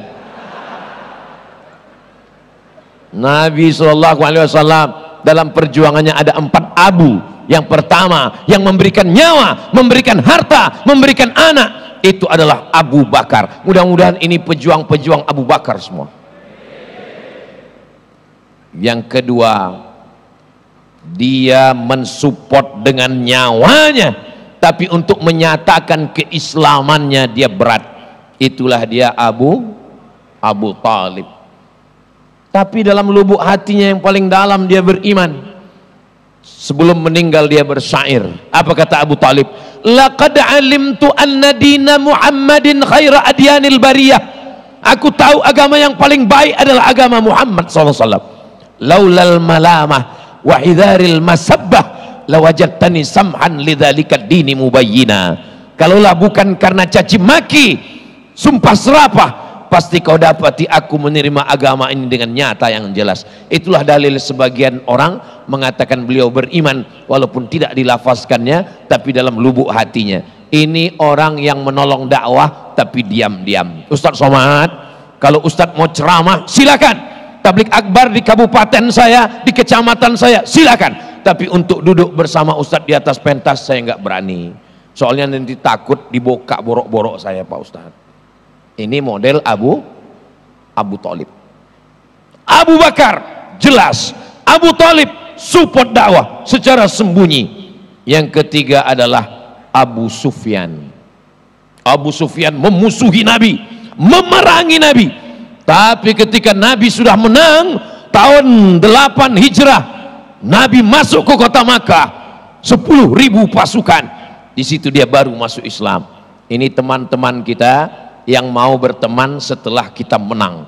Nabi SAW dalam perjuangannya ada 4 Abu. Yang pertama yang memberikan nyawa, memberikan harta, memberikan anak, itu adalah Abu Bakar. Mudah-mudahan ini pejuang-pejuang Abu Bakar semua. Yang kedua, dia mensupport dengan nyawanya, tapi untuk menyatakan keislamannya dia berat. Itulah dia Abu Talib. Tapi dalam lubuk hatinya yang paling dalam dia beriman. Sebelum meninggal dia bersyair. Apa kata Abu Talib? Laqad alimtu anna dina Muhammadin khaira adyanil bariyah. Aku tahu agama yang paling baik adalah agama Muhammad SAW. Laulal malamah wa hidharil masabbah lawajadtani samhan lidzalika dini mubayyina. Kalaulah bukan karena caci maki, sumpah serapah, pasti kau dapati aku menerima agama ini dengan nyata yang jelas. Itulah dalil sebagian orang mengatakan beliau beriman walaupun tidak dilafazkannya, tapi dalam lubuk hatinya. Ini orang yang menolong dakwah tapi diam-diam. Ustaz Somad, kalau Ustaz mau ceramah silakan. Tablik akbar di kabupaten saya, di kecamatan saya, silakan. Tapi untuk duduk bersama Ustaz di atas pentas saya nggak berani. Soalnya nanti takut dibokak borok-borok saya Pak Ustaz. Ini model Abu Talib. Abu Bakar jelas, Abu Talib support dakwah secara sembunyi. Yang ketiga adalah Abu Sufyan. Abu Sufyan memusuhi Nabi, memerangi Nabi. Tapi ketika Nabi sudah menang, tahun 8 Hijrah Nabi masuk ke kota Makkah, 10.000 pasukan. Di situ dia baru masuk Islam. Ini teman-teman kita yang mau berteman setelah kita menang.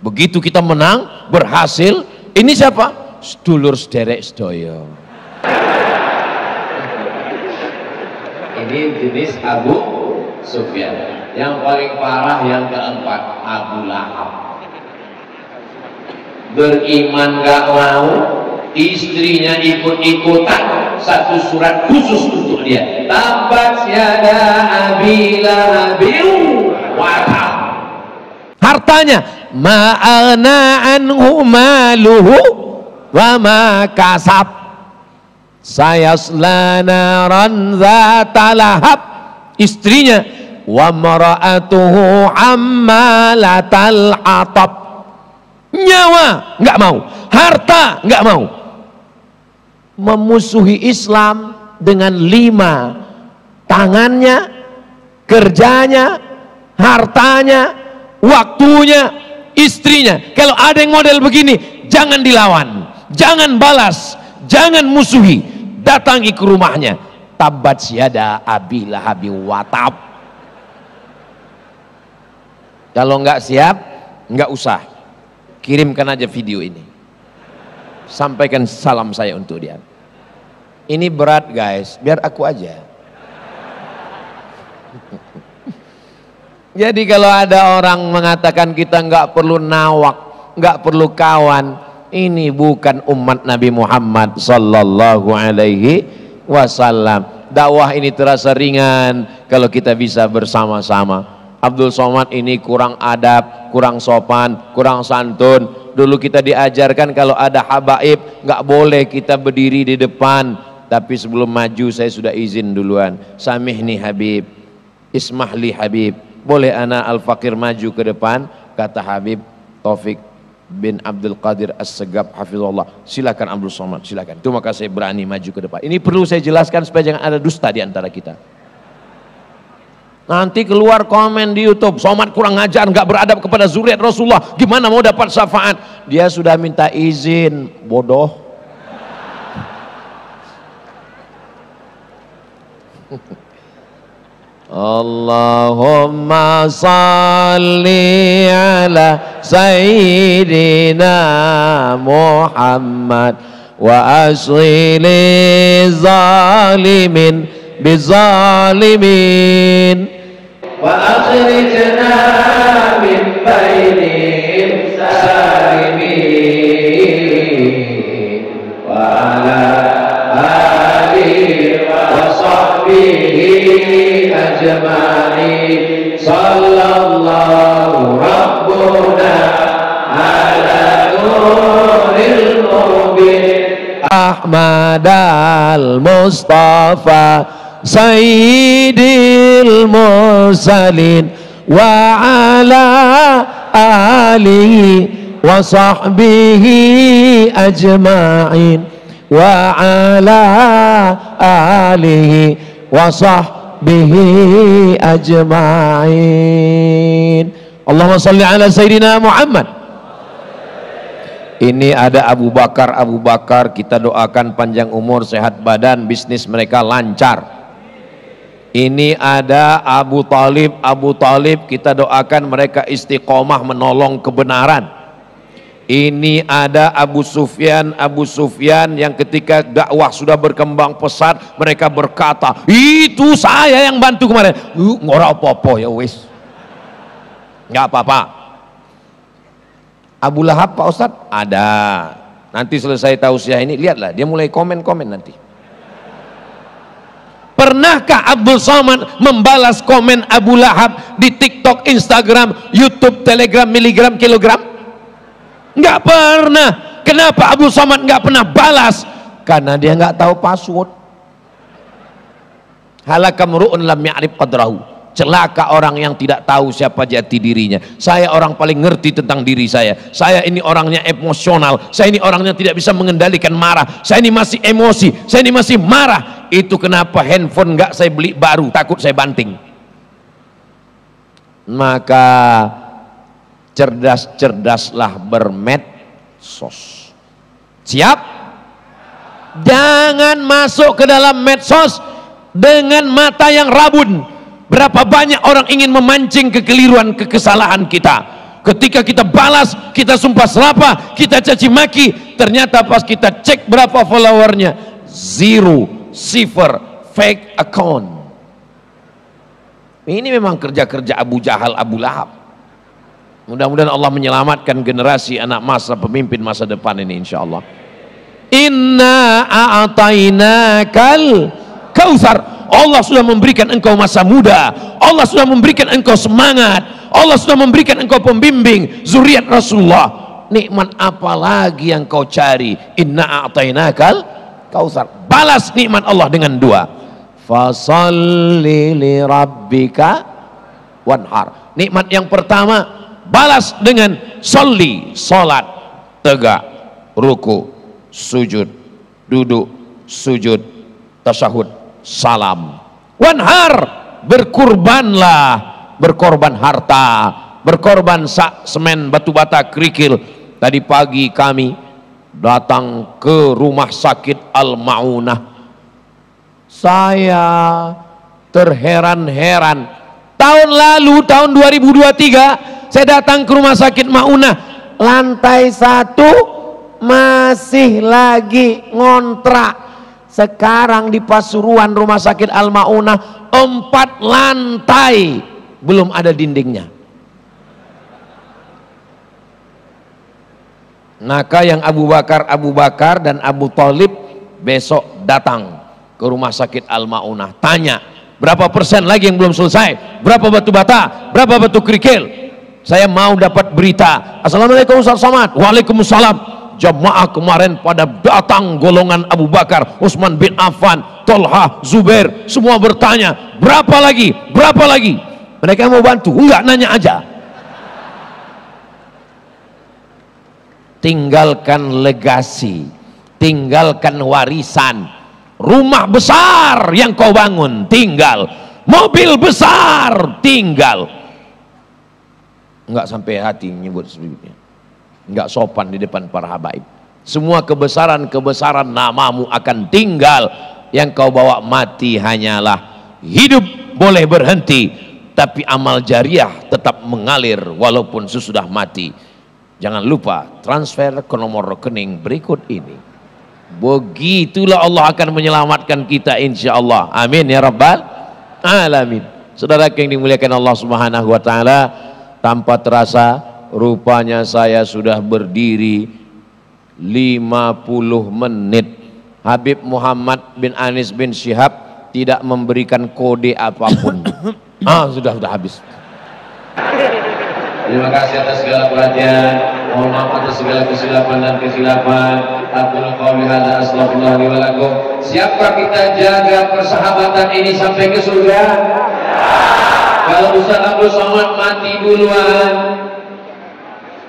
Begitu kita menang, berhasil, ini siapa? Sedulur sederek sedoyo. Ini jenis Abu Sufyan. Yang paling parah yang keempat, Abu Lahab. Beriman gak mau, istrinya ikut-ikutan, satu surat khusus untuk dia. Tabbat yada Abi Lahabin wa tab. Hartanya, ma'ana anhu maluhu wa ma kasab, sayasla naran dzata lahab. Istrinya, wa mara'atuhu ammalatal hatab. Nyawa nggak mau, harta nggak mau, memusuhi Islam dengan 5 tangannya, kerjanya, hartanya, waktunya, istrinya. Kalau ada yang model begini, jangan dilawan, jangan balas, jangan musuhi, datangi ke rumahnya. Tabbat yada Abi Lahab wa tab. Kalau nggak siap, nggak usah, kirimkan aja video ini, sampaikan salam saya untuk dia. Ini berat guys, biar aku aja. Jadi kalau ada orang mengatakan kita nggak perlu nawak, nggak perlu kawan, ini bukan umat Nabi Muhammad sallallahu alaihi wasallam. Dakwah ini terasa ringan kalau kita bisa bersama-sama. Abdul Somad ini kurang adab, kurang sopan, kurang santun. Dulu kita diajarkan kalau ada habaib nggak boleh kita berdiri di depan. Tapi sebelum maju saya sudah izin duluan. Samihni Habib, ismahli Habib, boleh ana Al-Fakir maju ke depan? Kata Habib Taufik bin Abdul Qadir As-Segab hafizullah, silakan Abdul Somad, silakan. Itu maka saya berani maju ke depan. Ini perlu saya jelaskan supaya jangan ada dusta di antara kita. Nanti keluar komen di YouTube, Somad kurang ngajar, nggak beradab kepada zuriat Rasulullah, gimana mau dapat syafaat? Dia sudah minta izin, bodoh. Allahumma salli ala Sayyidina Muhammad wa asghili zalimin bizalimin Wa akhrijna min bainihim salimin wa ala alihi wa sahbihi ajma'in. Sallallahu rabbuna ala nuril mubin Ahmad al-Mustafa Sayyidil Mursalin wa ala alihi wa sahbihi ajma'in wa ala alihi wa sahbihi ajma'in. Allahumma salli ala Sayyidina Muhammad. Ini ada Abu Bakar, kita doakan panjang umur, sehat badan, bisnis mereka lancar. Ini ada Abu Talib, kita doakan mereka istiqomah menolong kebenaran. Ini ada Abu Sufyan yang ketika dakwah sudah berkembang pesat, mereka berkata, itu saya yang bantu kemarin. Ngora apa-apa ya wis, nggak apa-apa. Abu Lahab Pak Ustadz ada, nanti selesai tausiah ini lihatlah dia mulai komen-komen nanti. Pernahkah Abdul Somad membalas komen Abu Lahab di TikTok, Instagram, YouTube, Telegram, miligram, kilogram? Nggak pernah. Kenapa Abdul Somad nggak pernah balas? Karena dia nggak tahu password. Halakamru'un lam ya'rif qadrahu. Celaka orang yang tidak tahu siapa jati dirinya. Saya orang paling ngerti tentang diri saya. Saya ini orangnya emosional. Saya ini orangnya tidak bisa mengendalikan marah. Saya ini masih emosi. Saya ini masih marah. Itu kenapa handphone nggak saya beli baru, takut saya banting. Maka cerdas-cerdaslah bermed medsos. Siap? Jangan masuk ke dalam medsos dengan mata yang rabun. Berapa banyak orang ingin memancing kekeliruan, kesalahan kita. Ketika kita balas, kita sumpah serapah, kita caci maki, ternyata pas kita cek berapa followernya, 0, 0, fake account. Ini memang kerja-kerja Abu Jahal, Abu Lahab. Mudah-mudahan Allah menyelamatkan generasi anak masa pemimpin masa depan ini, insya Allah. Inna a'tainakal kautsar. Allah sudah memberikan engkau masa muda, Allah sudah memberikan engkau semangat, Allah sudah memberikan engkau pembimbing, zuriat Rasulullah. Nikmat apa lagi yang kau cari? Inna a'tainakal kautsar. Balas nikmat Allah dengan dua. Fasalli li rabbika wanhar. Nikmat yang pertama, balas dengan sholli, salat, tegak, ruku, sujud, duduk, sujud, tasyahud, salam. Wanhar, berkurbanlah, berkorban harta, berkorban sak, semen, batu bata, kerikil. Tadi pagi kami datang ke rumah sakit Al-Ma'unah. Saya terheran-heran. Tahun lalu, tahun 2023, saya datang ke rumah sakit Ma'unah, lantai 1 masih lagi ngontrak. Sekarang di Pasuruan rumah sakit Al-Ma'unah 4 lantai belum ada dindingnya. Maka yang Abu Bakar dan Abu Thalib besok datang ke rumah sakit Al-Ma'unah, tanya berapa persen lagi yang belum selesai, berapa batu bata, berapa batu kerikil. Saya mau dapat berita. Assalamualaikum Ustaz Somad. Waalaikumsalam. Jamaah kemarin pada datang golongan Abu Bakar, Utsman bin Affan, Tolha, Zubair, semua bertanya berapa lagi, berapa lagi. Mereka mau bantu, enggak, nanya aja. Tinggalkan legasi, tinggalkan warisan. Rumah besar yang kau bangun tinggal, mobil besar tinggal. Enggak sampai hati nyebut sebelumnya, enggak sopan di depan para habaib. Semua kebesaran-kebesaran namamu akan tinggal. Yang kau bawa mati hanyalah hidup boleh berhenti, tapi amal jariah tetap mengalir walaupun sesudah mati. Jangan lupa transfer ke nomor rekening berikut ini. Begitulah Allah akan menyelamatkan kita, insya Allah. Amin ya rabbal alamin. Saudara yang dimuliakan Allah subhanahu wa ta'ala, tanpa terasa rupanya saya sudah berdiri 50 menit. Habib Muhammad bin Anis bin Syihab tidak memberikan kode apapun. Sudah habis. Terima kasih atas segala perhatian. Mohon maaf atas segala kesilapan dan kesilapan. Aku qauli hadza astaghfirullah li wa lakum. Siapkah kita jaga persahabatan ini sampai ke surga? Kalau Ustaz Abdul Somad mati duluan,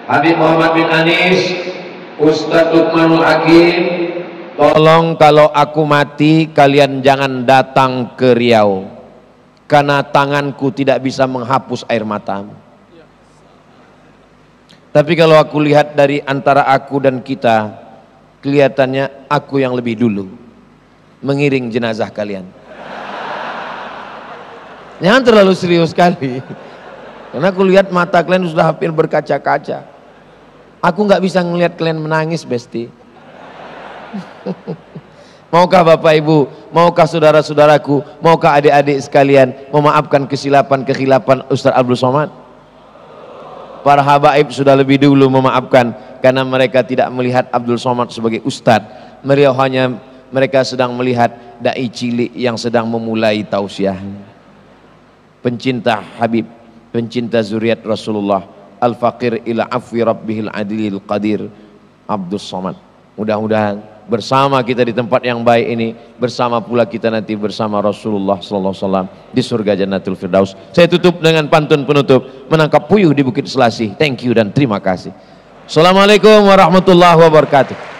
Habib Muhammad bin Anis, Ustaz Luqmanul Hakim, tolong kalau aku mati kalian jangan datang ke Riau, karena tanganku tidak bisa menghapus air matamu. Tapi kalau aku lihat dari antara aku dan kita, kelihatannya aku yang lebih dulu mengiring jenazah kalian. Jangan terlalu serius sekali, karena aku lihat mata kalian sudah hampir berkaca-kaca. Aku nggak bisa ngelihat kalian menangis, Besti. Maukah Bapak Ibu, maukah saudara-saudaraku, maukah adik-adik sekalian memaafkan kesilapan-kekhilapan Ustaz Abdul Somad? Para habaib sudah lebih dulu memaafkan karena mereka tidak melihat Abdul Somad sebagai ustadz. Mereka sedang melihat dai cilik yang sedang memulai tausiah. Pencinta Habib, pencinta zuriat Rasulullah, al-faqir ila afwi rabbihil adilil qadir, Abdul Somad. Mudah-mudahan bersama kita di tempat yang baik ini, bersama pula kita nanti bersama Rasulullah sallallahu alaihi wasallam di surga Jannatul Firdaus. Saya tutup dengan pantun penutup, menangkap puyuh di Bukit Selasih. Thank you dan terima kasih. Assalamualaikum warahmatullahi wabarakatuh.